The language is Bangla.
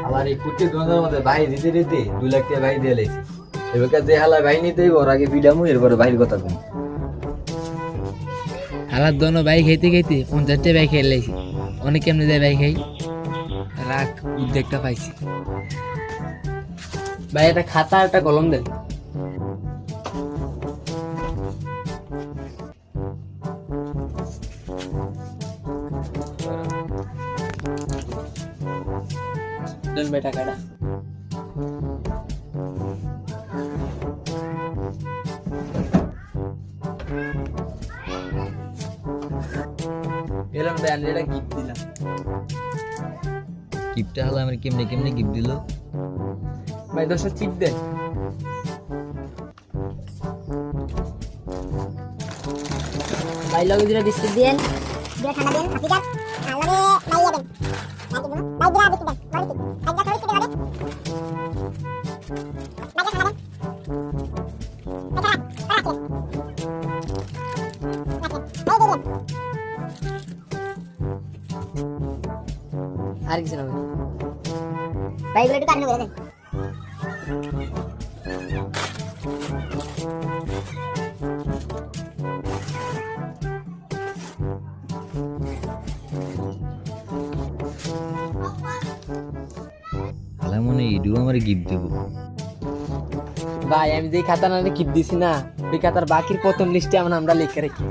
আমার এই কুটি গঞ্জের মধ্যে ভাই দিতে দিতে 2 লাখ টাকা ভাই দিয়ে লাইছি। এবার যে হালা ভাই নিতেই ওর আগে বিডামু এরপরে ভাইয়ের কথা কম। হালার দোনো ভাই খাইতে খাইতে 50টা ভাই খেয়ে লাইছি। অনেক কেমনে যায় ভাই খাই রাখ উদ্যোগটা পাইছি। ভাই একটা খাতা একটা কলম দেন। দেন ভাই টাকাটা। এলাম ভাই আমি এটা গিফট দিলাম। গিফটটা হলো আমার কেমনে কেমনে গিফট দিল। ভাই 10টা চিপ দেন। ভাই লগে দুটো বিস্কুট দেন। দিয়ে ঠান্ডা দেন হাফি যাক আলারে বাইয়া দেন লাগি না বাই দিরা বিস্কুট দেন লরি একটা সরিষ কেটে লাগে বাজা ঠান্ডা দেন আর কিছু না ভাই। ভাই এগুলো একটু কাটনো করে দেন হালা মনে ইডু আমার গিফট দেবো। ভাই আমি যে খাতা না গিফট দিছি না ওই খাতার বাকির প্রথম লিস্টে আমরা লিখে রাখি।